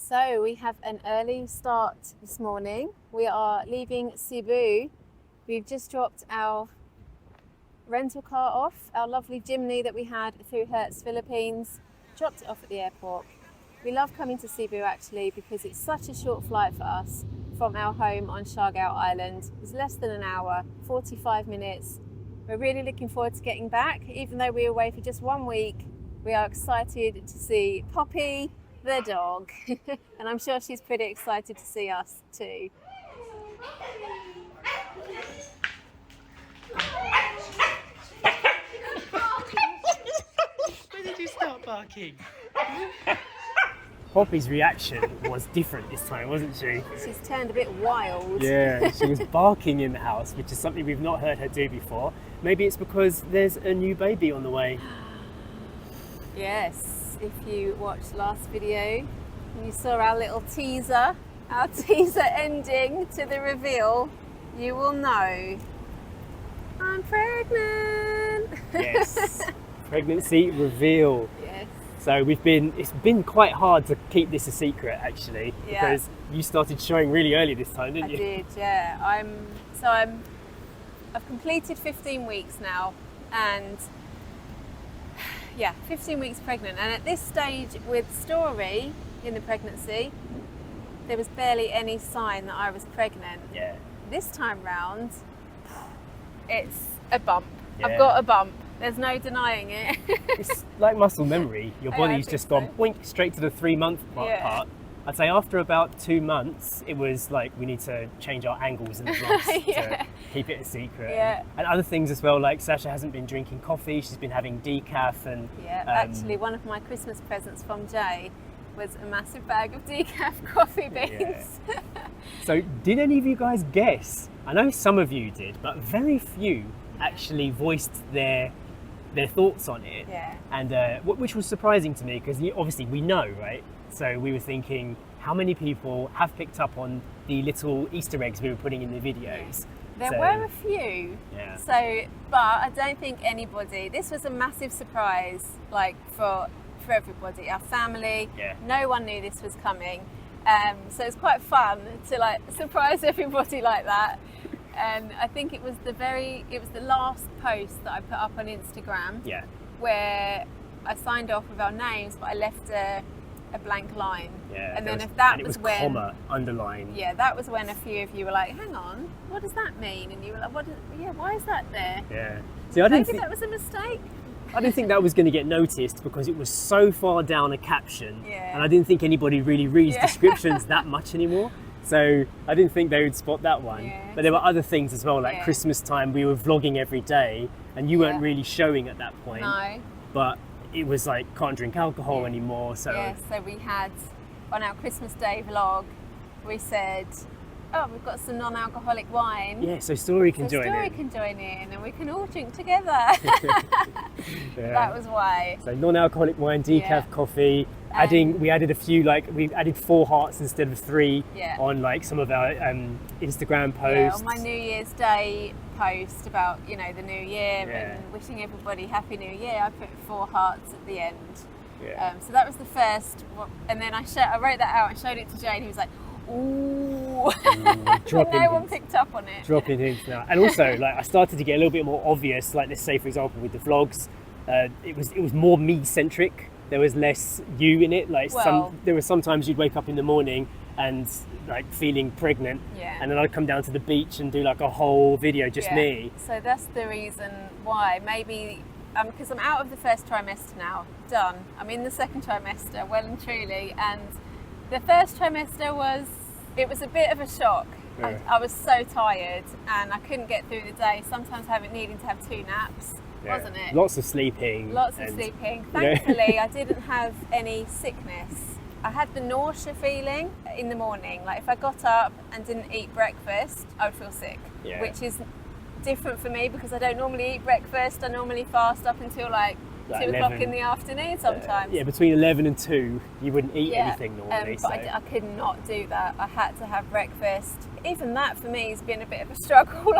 So we have an early start this morning. We are leaving Cebu. We've just dropped our rental car off, our lovely Jimny that we had through Hertz Philippines, dropped it off at the airport. We love coming to Cebu actually because it's such a short flight for us from our home on Siargao Island. It's less than an hour, 45 minutes. We're really looking forward to getting back. Even though we were away for just 1 week, we are excited to see Poppy, the dog, and I'm sure she's pretty excited to see us too. When did you start barking? Poppy's reaction was different this time, wasn't she? She's turned a bit wild. Yeah, she was barking in the house, which is something we've not heard her do before. Maybe it's because there's a new baby on the way. Yes, if you watched last video, you saw our little teaser, ending to the reveal, you will know I'm pregnant. Yes, pregnancy reveal. Yes. So it's been quite hard to keep this a secret actually, because you started showing really early this time, didn't you? I did, yeah. I've completed 15 weeks now, and 15 weeks pregnant. And at this stage with Story in the pregnancy, there was barely any sign that I was pregnant. Yeah. This time round, it's a bump. Yeah. I've got a bump. There's no denying it. It's like muscle memory. Your body's think just so. gone boink straight to the 3-month part. I'd say after about 2 months, it was like we need to change our angles in the vlogs to keep it a secret. Yeah. And other things as well, like Sacha hasn't been drinking coffee, she's been having decaf and... Actually one of my Christmas presents from Jay was a massive bag of decaf coffee beans. Yeah. So did any of you guys guess? I know some of you did, but very few actually voiced their thoughts on it. Yeah. And which was surprising to me, because obviously we know, right? So we were thinking, how many people have picked up on the little Easter eggs we were putting in the videos? There were a few. Yeah. So, but I don't think anybody, this was a massive surprise, like for everybody, our family. Yeah. No one knew this was coming. So it's quite fun to like surprise everybody like that. And I think it was the last post that I put up on Instagram. Yeah. Where I signed off with our names, but I left a blank line. Yeah. And then if that was when, comma underline. yeah, that was when a few of you were like, "Hang on, what does that mean?" And you were like, why is that there?" Yeah. See, I didn't Maybe think that was a mistake. I didn't think that was going to get noticed because it was so far down a caption, Yeah. and I didn't think anybody really reads descriptions that much anymore. So I didn't think they would spot that one. Yeah. But there were other things as well, like Christmas time. We were vlogging every day, and you weren't really showing at that point. No. But it was like can't drink alcohol anymore. So Yeah, so we had, on our Christmas Day vlog, we said, "Oh, we've got some non-alcoholic wine." yeah, so Story can So join Story in. can join in and we can all drink together. Yeah. That was why. So non-alcoholic wine, decaf coffee. We added a few, like we added 4 hearts instead of 3 on like some of our Instagram posts. Yeah, on my New Year's Day post about the new year and wishing everybody Happy New Year, I put 4 hearts at the end. Yeah. So that was the first, and then I wrote that out and showed it to Jay, and he was like, "Ooh." Dropping No one hints. picked up on it. Dropping hints now. And also, like I started to get a little bit more obvious. Like let's say, for example, with the vlogs, it was more me centric. There was less you in it. Like there were sometimes you'd wake up in the morning and like feeling pregnant, and then I'd come down to the beach and do like a whole video just me. So that's the reason why. Maybe because I'm out of the first trimester now, done. I'm in the second trimester, well and truly. And the first trimester was a bit of a shock. Yeah. I was so tired and I couldn't get through the day. Sometimes needing to have 2 naps. Wasn't it? Lots of sleeping. Thankfully, I didn't have any sickness. I had the nausea feeling in the morning. Like if I got up and didn't eat breakfast, I would feel sick, which is different for me because I don't normally eat breakfast. I normally fast up until like 2 o'clock in the afternoon sometimes. Yeah, between 11 and 2, you wouldn't eat anything normally. But I could not do that. I had to have breakfast. Even that for me has been a bit of a struggle,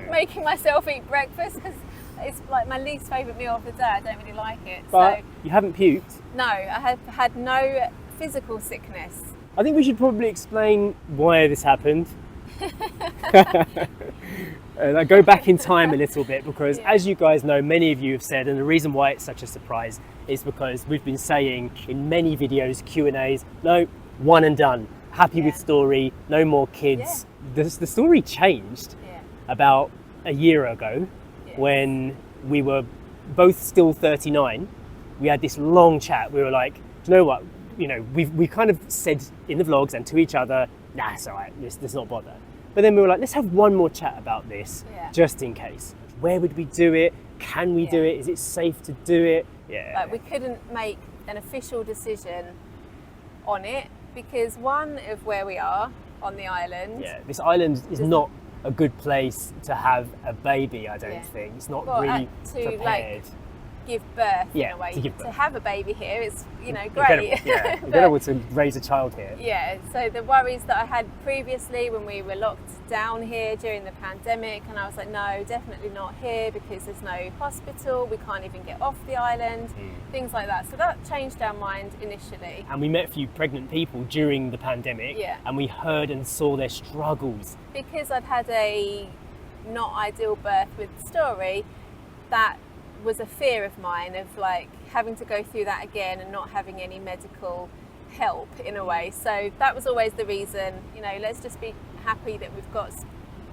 making myself eat breakfast because it's like my least favourite meal of the day. I don't really like it. But you haven't puked? No, I have had no physical sickness. I think we should probably explain why this happened. I go back in time a little bit because, as you guys know, many of you have said, and the reason why it's such a surprise is because we've been saying in many videos, Q&As, no, one and done, happy with Story, no more kids. The story changed about a year ago when we were both still 39. We had this long chat. We were like, do you know what? You know, we kind of said in the vlogs and to each other, nah, it's all right, let's not bother. But then we were like, let's have one more chat about this, just in case. Where would we do it? Can we do it? Is it safe to do it? Like, we couldn't make an official decision on it because one of where we are on the island. Yeah, this island is not a good place to have a baby, I don't think. It's not really prepared. Like, give birth in a way. To have a baby here is, you know, great. Incredible, incredible to raise a child here. Yeah, so the worries that I had previously when we were locked down here during the pandemic, and I was like, no, definitely not here because there's no hospital, we can't even get off the island, things like that. So that changed our mind initially. And we met a few pregnant people during the pandemic, and we heard and saw their struggles. Because I'd had a not ideal birth with Story, that was a fear of mine of like having to go through that again and not having any medical help in a way. So that was always the reason, you know, let's just be happy that we've got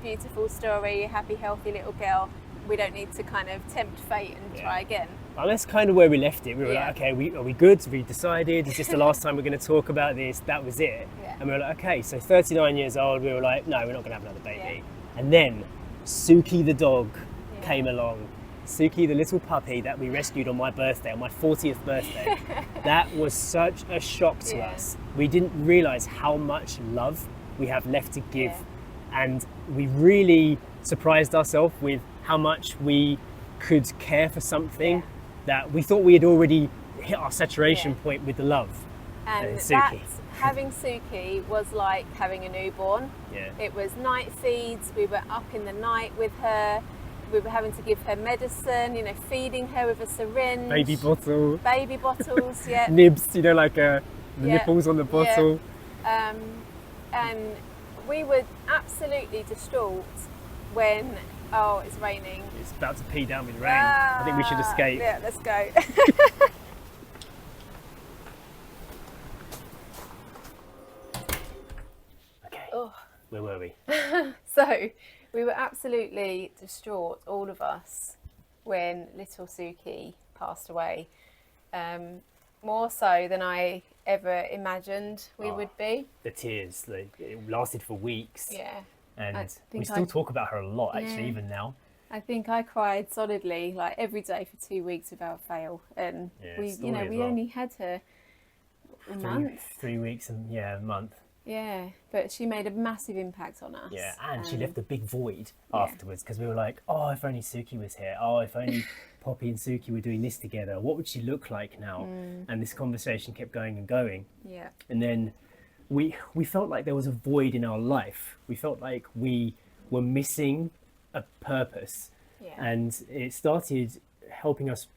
beautiful Story, happy, healthy little girl. We don't need to kind of tempt fate and try again. Well, that's kind of where we left it. We were like, okay, are we good? Have we decided? Is this the last time we're going to talk about this? That was it. And we were like, okay, so 39 years old, we were like, no, we're not going to have another baby. And then Suki the dog came along. Suki, the little puppy that we rescued on my birthday, on my 40th birthday. That was such a shock to us. We didn't realise how much love we have left to give. And we really surprised ourselves with how much we could care for something that we thought we had already hit our saturation point with the love. And Suki. Having Suki was like having a newborn. It was night feeds, we were up in the night with her. We were having to give her medicine, you know, feeding her with a syringe. Baby bottle. Baby bottles, Nibs, you know, like the nipples on the bottle. And we were absolutely distraught when, oh, it's raining. It's about to pee down with rain. I think we should escape. Yeah, let's go. Okay, where were we? So, we were absolutely distraught, all of us, when little Suki passed away. More so than I ever imagined we would be. The tears, it lasted for weeks. And we still talk about her a lot, actually, even now. I think I cried solidly, like every day for 2 weeks without fail. And we only had her a month. 3 weeks and a month. Yeah, but she made a massive impact on us. Yeah, and she left a big void afterwards because we were like, oh, if only Suki was here. Oh, if only Poppy and Suki were doing this together. What would she look like now? And this conversation kept going and going. Yeah. And then we felt like there was a void in our life. We felt like we were missing a purpose. Yeah. And it started helping us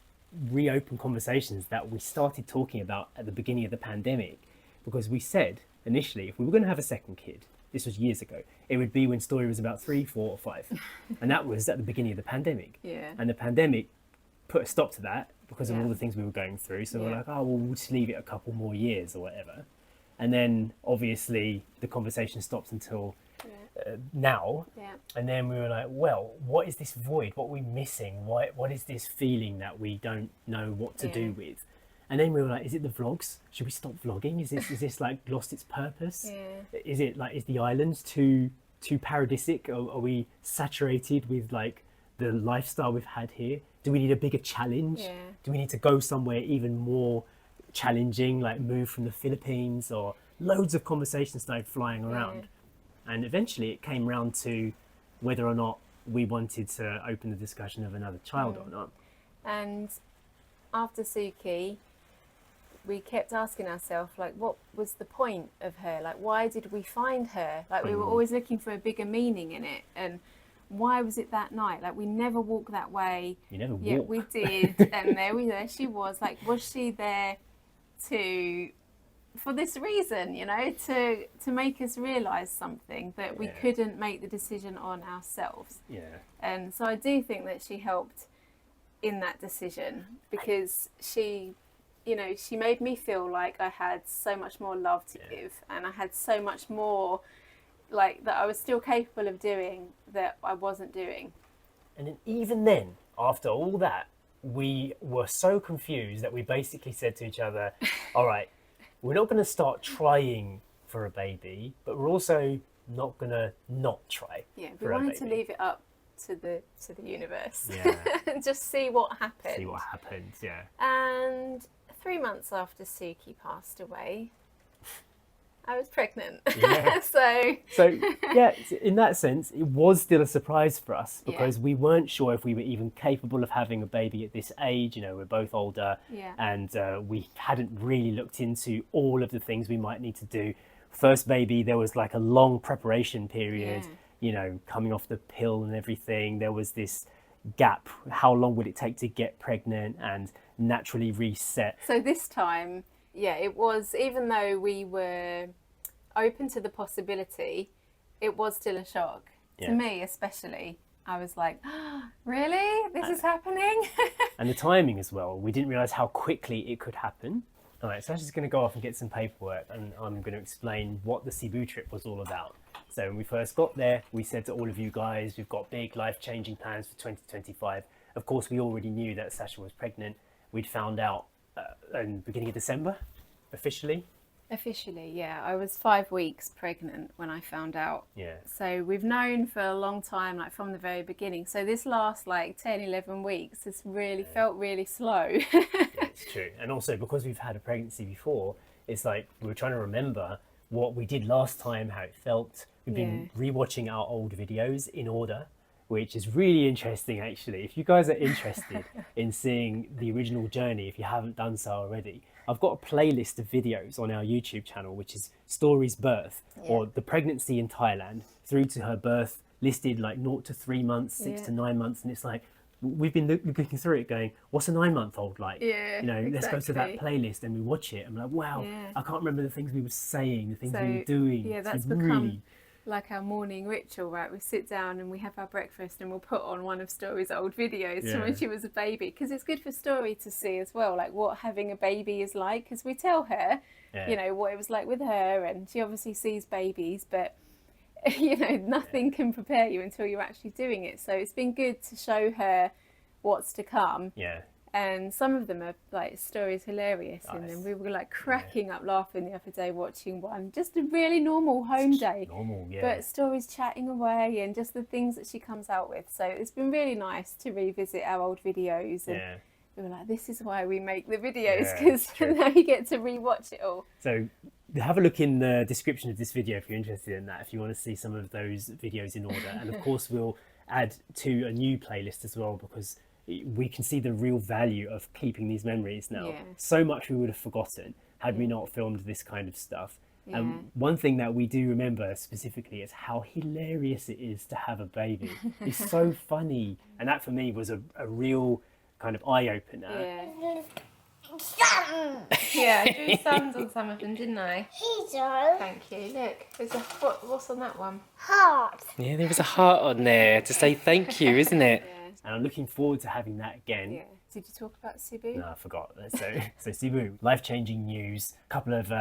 reopen conversations that we started talking about at the beginning of the pandemic, because we said initially, if we were going to have a second kid, this was years ago, it would be when Story was about 3, 4 or 5. And that was at the beginning of the pandemic. And the pandemic put a stop to that because of all the things we were going through. So we're like, oh, well, we'll just leave it a couple more years or whatever. And then obviously the conversation stopped until now. And then we were like, well, what is this void? What are we missing? What is this feeling that we don't know what to do with? And then we were like, is it the vlogs? Should we stop vlogging? Is this like lost its purpose? Is it like, is the island too paradisic? Or are we saturated with like the lifestyle we've had here? Do we need a bigger challenge? Do we need to go somewhere even more challenging, like move from the Philippines? Or loads of conversations started flying around. And eventually it came round to whether or not we wanted to open the discussion of another child or not. And after Suki, we kept asking ourselves, like, what was the point of her? Like, why did we find her? Like, we were always looking for a bigger meaning in it. And why was it that night? Like, we never walked that way. You never walk. Yeah, we did. And there she was. Like, was she there to for this reason, you know, to make us realise something that we couldn't make the decision on ourselves. Yeah. And so I do think that she helped in that decision, because she, you know, she made me feel like I had so much more love to give, and I had so much more, like, that I was still capable of doing that I wasn't doing. And then, even then, after all that, we were so confused that we basically said to each other, all right, we're not going to start trying for a baby, but we're also not going to not try. Yeah, we wanted to leave it up to the universe. Yeah. And just see what happened. See what happens, yeah. And 3 months after Suki passed away, I was pregnant. Yeah. So yeah, in that sense, it was still a surprise for us, because we weren't sure if we were even capable of having a baby at this age. You know, we're both older, and we hadn't really looked into all of the things we might need to do. First baby, there was like a long preparation period, you know, coming off the pill and everything. There was this gap. How long would it take to get pregnant and naturally reset? So this time, it was, even though we were open to the possibility, it was still a shock. To me especially. I was like, oh, really? This is happening? And the timing as well. We didn't realise how quickly it could happen. All right, so I'm just going to go off and get some paperwork, and I'm going to explain what the Cebu trip was all about. So when we first got there, we said to all of you guys, we've got big life-changing plans for 2025. Of course, we already knew that Sacha was pregnant. We'd found out in the beginning of December, officially. Officially, yeah. I was 5 weeks pregnant when I found out. Yeah. So we've known for a long time, like from the very beginning. So this last like 10, 11 weeks, it's really felt really slow. Yeah, it's true. And also because we've had a pregnancy before, it's like we were trying to remember what we did last time, how it felt. We've been rewatching our old videos in order, which is really interesting actually. If you guys are interested in seeing the original journey, if you haven't done so already, I've got a playlist of videos on our YouTube channel, which is Story's birth, or the pregnancy in Thailand, through to her birth, listed like 0 to 3 months, 6 to 9 months. And it's like, we've been looking through it going, what's a 9-month-old like? Yeah, you know, exactly. Let's go to that playlist, and we watch it. I'm like, wow, I can't remember the things we were saying, the things we were doing. Yeah, that's become like our morning ritual, right? We sit down and we have our breakfast, and we'll put on one of Story's old videos from when she was a baby, because it's good for Story to see as well, like what having a baby is like, because we tell her, you know, what it was like with her, and she obviously sees babies, but you know, nothing can prepare you until you're actually doing it. So it's been good to show her what's to come. Yeah. And some of them are like Story's hilarious in them. We were like cracking up laughing the other day watching one, just a really normal home day. Normal, But Story's chatting away, and just the things that she comes out with. So it's been really nice to revisit our old videos, and we were like, this is why we make the videos, because now you get to rewatch it all. So have a look in the description of this video if you're interested in that, if you want to see some of those videos in order. And of course we'll add to a new playlist as well, because we can see the real value of keeping these memories now. So much we would have forgotten had we not filmed this kind of stuff. And one thing that we do remember specifically is how hilarious it is to have a baby. It's so funny, and that for me was a real kind of eye-opener. Yeah, I drew suns on some of them, didn't I? Here. Thank you. Look, there's a what's on that one? Heart. Yeah, there was a heart on there to say thank you, isn't it? And I'm looking forward to having that again. Yeah. Did you talk about Cebu? No, I forgot. So Cebu, life-changing news. A couple of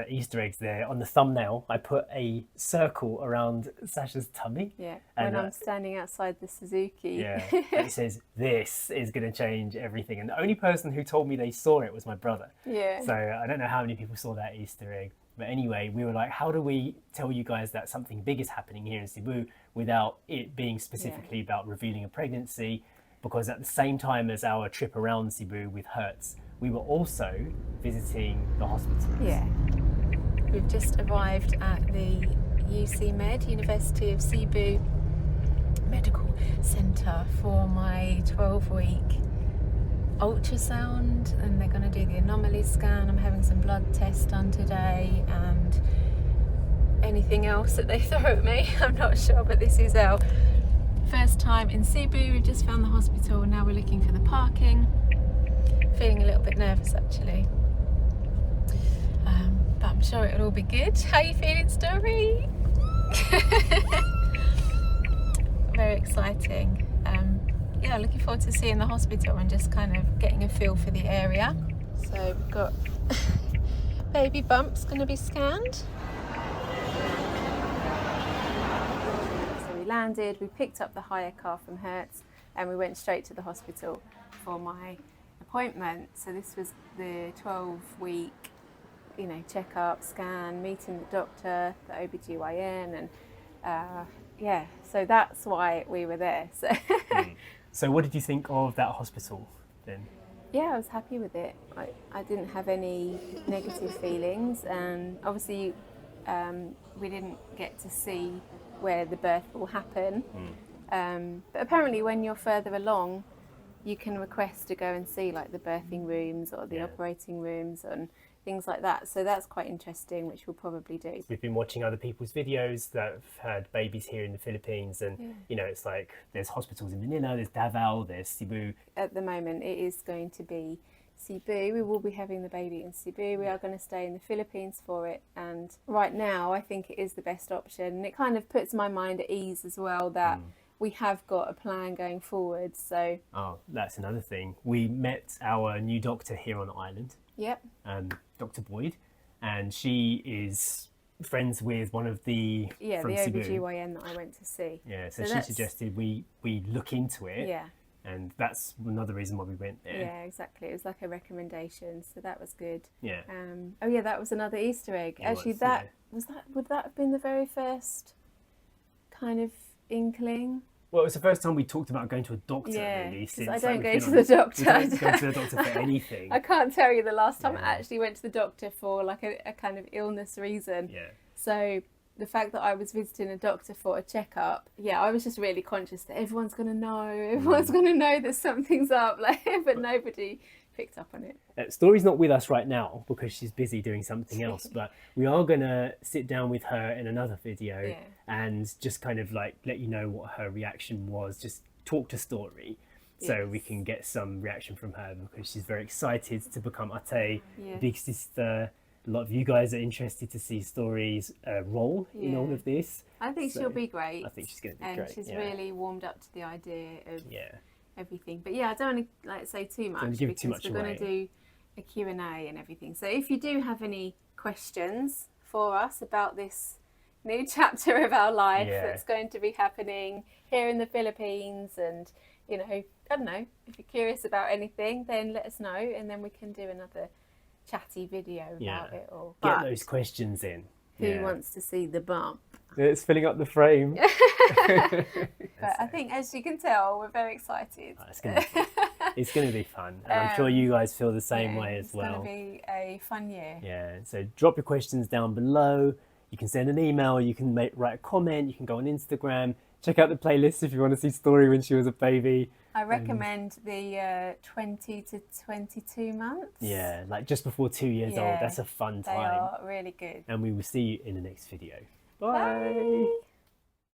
Easter eggs there. On the thumbnail, I put a circle around Sacha's tummy. Yeah, and, when I'm standing outside the Suzuki. Yeah, and it says, this is going to change everything. And the only person who told me they saw it was my brother. Yeah. So I don't know how many people saw that Easter egg. But anyway, we were like, how do we tell you guys that something big is happening here in Cebu without it being specifically about revealing a pregnancy? Because at the same time as our trip around Cebu with Hertz, we were also visiting the hospitals. Yeah. We've just arrived at the UC Med, University of Cebu Medical Centre, for my 12-week ultrasound, and they're going to do the anomaly scan. I'm having some blood tests done today, and anything else that they throw at me, I'm not sure, but this is our first time in Cebu. We've just found the hospital, now we're looking for the parking. Feeling a little bit nervous actually, I'm sure it'll all be good. How are you feeling, Story? Very exciting. Yeah, looking forward to seeing the hospital and just kind of getting a feel for the area. So we've got baby Bump's going to be scanned. So we landed, we picked up the hire car from Hertz and we went straight to the hospital for my appointment. So this was the 12-week, you know, check-up, scan, meeting the doctor, the OBGYN, and yeah, so that's why we were there. So, So what did you think of that hospital then? yeah, I was happy with it. I didn't have any negative feelings, and obviously we didn't get to see where the birth will happen. But apparently when you're further along, you can request to go and see like the birthing rooms or the operating rooms and things like that. So that's quite interesting, which we'll probably do. We've been watching other people's videos that have had babies here in the Philippines, and you know, it's like there's hospitals in Manila, there's Davao, there's Cebu. At the moment it is going to be Cebu. We will be having the baby in Cebu. We are going to stay in the Philippines for it, and right now I think it is the best option, and it kind of puts my mind at ease as well that we have got a plan going forward. So That's another thing. We met our new doctor here on the island. Yep. Dr. Boyd, and she is friends with one of the the OBGYN that I went to see. Yeah, so she suggested we look into it. Yeah. And that's another reason why we went there. Yeah, exactly. It was like a recommendation, so that was good. Yeah. Oh yeah, that was another Easter egg. Actually, would that have been the very first kind of inkling? Well, it was the first time we talked about going to a doctor, really. Since I don't go to the doctor. I don't go to the doctor for anything. I can't tell you the last time I actually went to the doctor for like a kind of illness reason. Yeah. So the fact that I was visiting a doctor for a checkup, I was just really conscious that everyone's going to know that something's up, like, but nobody picked up on it. Story's not with us right now because she's busy doing something else, but we are going to sit down with her in another video and just kind of like let you know what her reaction was, just talk to Story so we can get some reaction from her, because she's very excited to become Ate, big sister. A lot of you guys are interested to see Story's role in all of this. I think she'll be great. I think she's going to be and great. She's really warmed up to the idea of everything. But I don't want to say too much because we're going to do a Q&A and everything. So if you do have any questions for us about this new chapter of our life that's going to be happening here in the Philippines, and I don't know, if you're curious about anything, then let us know, and then we can do another chatty video about it all. Get those questions in. Who wants to see the bump? It's filling up the frame. But I think, as you can tell, we're very excited. It's going to be fun, and I'm sure you guys feel the same way as well. It's going to be a fun year. Yeah, so drop your questions down below. You can send an email, you can write a comment, you can go on Instagram. Check out the playlist if you want to see Story when she was a baby. I recommend the 20 to 22 months. Yeah, like just before 2 years old. That's a fun time. They are really good. And we will see you in the next video. Bye. Bye.